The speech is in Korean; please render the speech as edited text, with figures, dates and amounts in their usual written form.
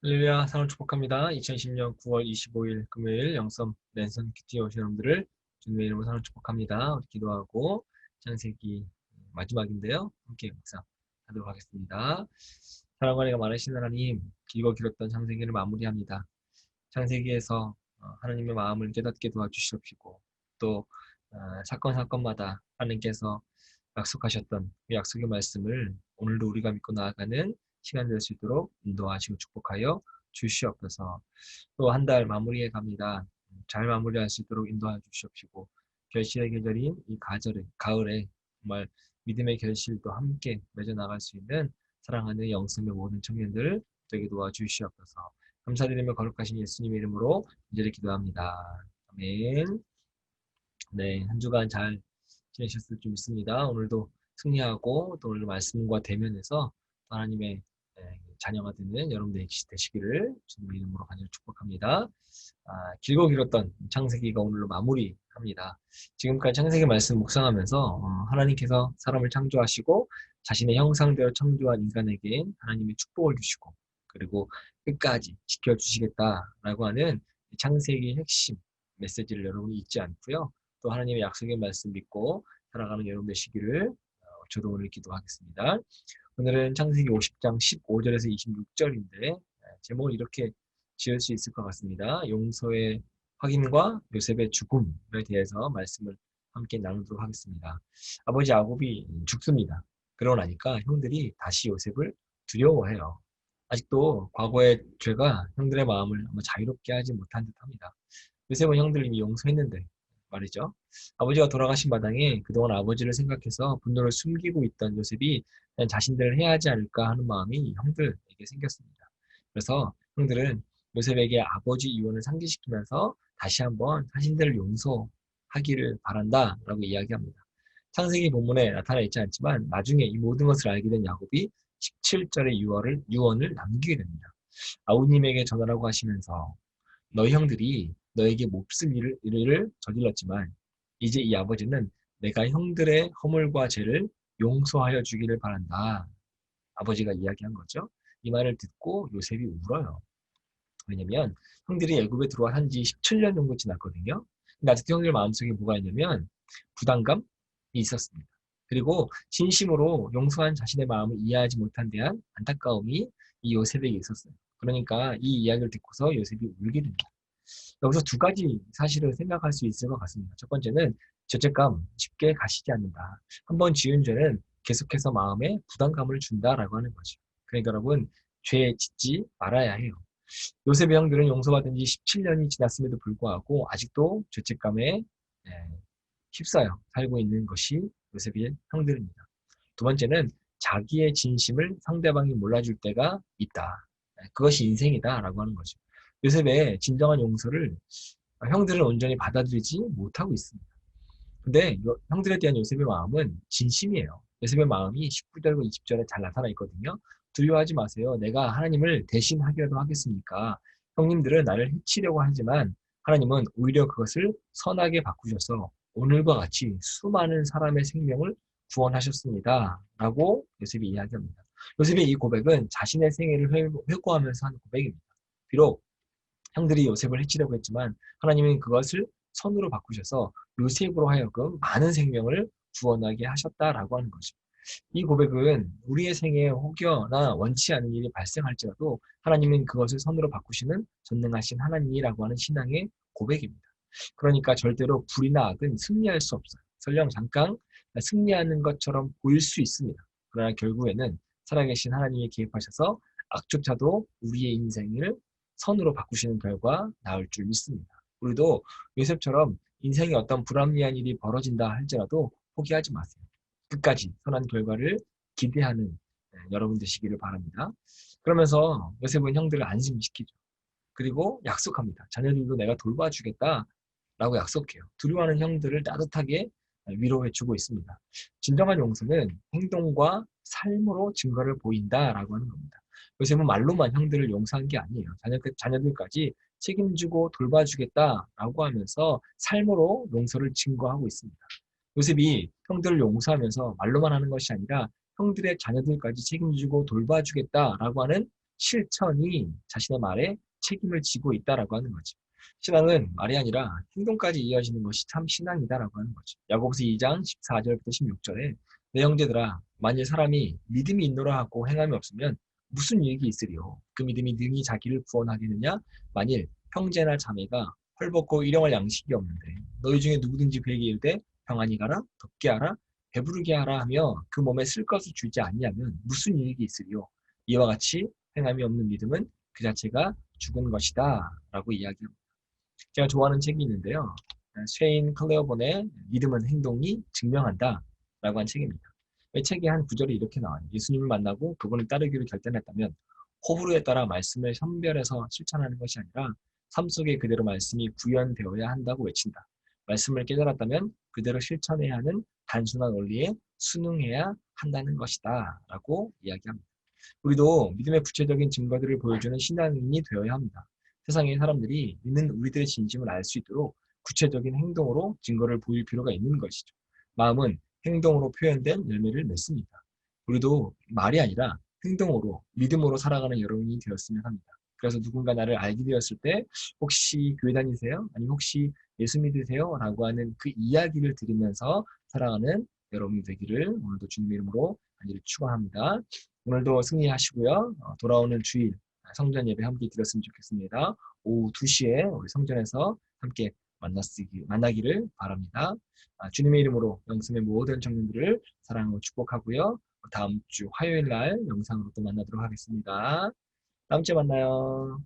할렐루야, 사랑을 축복합니다. 2010년 9월 25일 금요일 영성 랜선 큐티에 오신 여러분들을 주님의 이름으로 사랑을 축복합니다. 우리 기도하고 창세기 마지막인데요. 함께 묵상하도록 하겠습니다. 사랑과 은혜가 많으신 하나님, 길고 길었던 창세기를 마무리합니다. 창세기에서 하나님의 마음을 깨닫게 도와주시옵시고 또 사건마다 하나님께서 약속하셨던 그 약속의 말씀을 오늘도 우리가 믿고 나아가는 시간 될 수 있도록 인도하시고 축복하여 주시옵소서. 또 한 달 마무리해 갑니다. 잘 마무리할 수 있도록 인도하여 주시옵시고 결실의 계절인 이 가을에 정말 믿음의 결실도 함께 맺어 나갈 수 있는 사랑하는 영성의 모든 청년들 되게 도와주시옵소서. 감사드리며 거룩하신 예수님의 이름으로 이제를 기도합니다. 아멘. 네, 한 주간 잘 지내셨을 줄 믿습니다. 오늘도 승리하고 또 오늘 말씀과 대면에서 하나님의 자녀가 되는 여러분들이 되시기를 주님의 이름으로 간절히 축복합니다. 길고 길었던 창세기가 오늘로 마무리합니다. 지금까지 창세기 말씀 묵상하면서 하나님께서 사람을 창조하시고 자신의 형상대로 창조한 인간에게 하나님의 축복을 주시고 그리고 끝까지 지켜주시겠다라고 하는 창세기의 핵심 메시지를 여러분이 잊지 않고요. 또 하나님의 약속의 말씀 믿고 살아가는 여러분 되시기를 저도 오늘 기도하겠습니다. 오늘은 창세기 50장 15절에서 26절인데 제목을 이렇게 지을 수 있을 것 같습니다. 용서의 확인과 요셉의 죽음에 대해서 말씀을 함께 나누도록 하겠습니다. 아버지 야곱이 죽습니다. 그러고 나니까 형들이 다시 요셉을 두려워해요. 아직도 과거의 죄가 형들의 마음을 아마 자유롭게 하지 못한 듯합니다. 요셉은 형들을 이미 용서했는데 말이죠. 아버지가 돌아가신 마당에 그동안 아버지를 생각해서 분노를 숨기고 있던 요셉이 그냥 자신들을 해야지 않을까 하는 마음이 형들에게 생겼습니다. 그래서 형들은 요셉에게 아버지 유언을 상기시키면서 다시 한번 자신들을 용서하기를 바란다라고 이야기합니다. 창세기 본문에 나타나 있지 않지만 나중에 이 모든 것을 알게 된 야곱이 17절의 유언을 남기게 됩니다. 아우님에게 전하라고 하시면서 너희 형들이 너에게 몹쓸 일을 저질렀지만 이제 이 아버지는 내가 형들의 허물과 죄를 용서하여 주기를 바란다. 아버지가 이야기한 거죠. 이 말을 듣고 요셉이 울어요. 왜냐면 형들이 애굽에 들어와 한 지 17년 정도 지났거든요. 근데 아직도 형들 마음속에 뭐가 있냐면 부담감이 있었습니다. 그리고 진심으로 용서한 자신의 마음을 이해하지 못한 대한 안타까움이 이 요셉에게 있었어요. 그러니까 이 이야기를 듣고서 요셉이 울게 됩니다. 여기서 두 가지 사실을 생각할 수 있을 것 같습니다. 첫 번째는 죄책감 쉽게 가시지 않는다. 한번 지은 죄는 계속해서 마음에 부담감을 준다라고 하는 거죠. 그러니까 여러분 죄 짓지 말아야 해요. 요셉의 형들은 용서받은 지 17년이 지났음에도 불구하고 아직도 죄책감에 휩싸여 살고 있는 것이 요셉의 형들입니다. 두 번째는 자기의 진심을 상대방이 몰라줄 때가 있다. 그것이 인생이다라고 하는 거죠. 요셉의 진정한 용서를 형들은 온전히 받아들이지 못하고 있습니다. 근데 형들에 대한 요셉의 마음은 진심이에요. 요셉의 마음이 19절과 20절에 잘 나타나 있거든요. 두려워하지 마세요. 내가 하나님을 대신하기라도 하겠습니까? 형님들은 나를 해치려고 하지만 하나님은 오히려 그것을 선하게 바꾸셔서 오늘과 같이 수많은 사람의 생명을 구원하셨습니다. 라고 요셉이 이야기합니다. 요셉의 이 고백은 자신의 생애를 회고하면서 한 고백입니다. 비록 형들이 요셉을 해치려고 했지만 하나님은 그것을 선으로 바꾸셔서 요셉으로 하여금 많은 생명을 구원하게 하셨다라고 하는 거죠. 이 고백은 우리의 생애에 혹여나 원치 않은 일이 발생할지라도 하나님은 그것을 선으로 바꾸시는 전능하신 하나님이라고 하는 신앙의 고백입니다. 그러니까 절대로 불이나 악은 승리할 수 없어요. 설령 잠깐 승리하는 것처럼 보일 수 있습니다. 그러나 결국에는 살아계신 하나님이 개입하셔서 악조차도 우리의 인생을 선으로 바꾸시는 결과 나올 줄 믿습니다. 우리도 요셉처럼 인생에 어떤 불합리한 일이 벌어진다 할지라도 포기하지 마세요. 끝까지 선한 결과를 기대하는 여러분 되시기를 바랍니다. 그러면서 요셉은 형들을 안심시키죠. 그리고 약속합니다. 자녀들도 내가 돌봐주겠다 라고 약속해요. 두려워하는 형들을 따뜻하게 위로해주고 있습니다. 진정한 용서는 행동과 삶으로 증거를 보인다라고 하는 겁니다. 요셉은 말로만 형들을 용서한 게 아니에요. 자녀들까지 책임지고 돌봐주겠다라고 하면서 삶으로 용서를 증거하고 있습니다. 요셉이 형들을 용서하면서 말로만 하는 것이 아니라 형들의 자녀들까지 책임지고 돌봐주겠다라고 하는 실천이 자신의 말에 책임을 지고 있다라고 하는 거죠. 신앙은 말이 아니라 행동까지 이어지는 것이 참 신앙이다라고 하는 거죠. 야고보서 2장 14절부터 16절에 내 형제들아 만일 사람이 믿음이 있노라 하고 행함이 없으면 무슨 유익이 있으리요. 그 믿음이 능히 자기를 구원하겠느냐. 만일 형제나 자매가 헐벗고 일용할 양식이 없는데 너희 중에 누구든지 그에게 이르되 평안히 가라 덥게 하라 배부르게 하라 하며 그 몸에 쓸 것을 주지 아니하면 무슨 유익이 있으리요. 이와 같이 행함이 없는 믿음은 그 자체가 죽은 것이다 라고 이야기합니다. 제가 좋아하는 책이 있는데요. 쉐인 클레어본의 믿음은 행동이 증명한다 라고 한 책입니다. 이 책의 한 구절이 이렇게 나와요. 예수님을 만나고 그분을 따르기로 결단했다면 호불호에 따라 말씀을 선별해서 실천하는 것이 아니라 삶 속에 그대로 말씀이 구현되어야 한다고 외친다. 말씀을 깨달았다면 그대로 실천해야 하는 단순한 원리에 순응해야 한다는 것이다 라고 이야기합니다. 우리도 믿음의 구체적인 증거들을 보여주는 신앙인이 되어야 합니다. 세상의 사람들이 믿는 우리들의 진심을 알 수 있도록 구체적인 행동으로 증거를 보일 필요가 있는 것이죠. 마음은 행동으로 표현된 열매를 맺습니다. 우리도 말이 아니라 행동으로, 믿음으로 살아가는 여러분이 되었으면 합니다. 그래서 누군가 나를 알게 되었을 때 혹시 교회 다니세요? 아니면 혹시 예수 믿으세요? 라고 하는 그 이야기를 들으면서 살아가는 여러분이 되기를 오늘도 주님의 이름으로 간절히 축원합니다. 오늘도 승리하시고요. 돌아오는 주일 성전 예배 함께 드렸으면 좋겠습니다. 오후 2시에 우리 성전에서 함께 만나기를 바랍니다. 주님의 이름으로 영성의 모든 청년들을 사랑하고 축복하고요. 다음 주 화요일 날 영상으로 또 만나도록 하겠습니다. 다음 주에 만나요.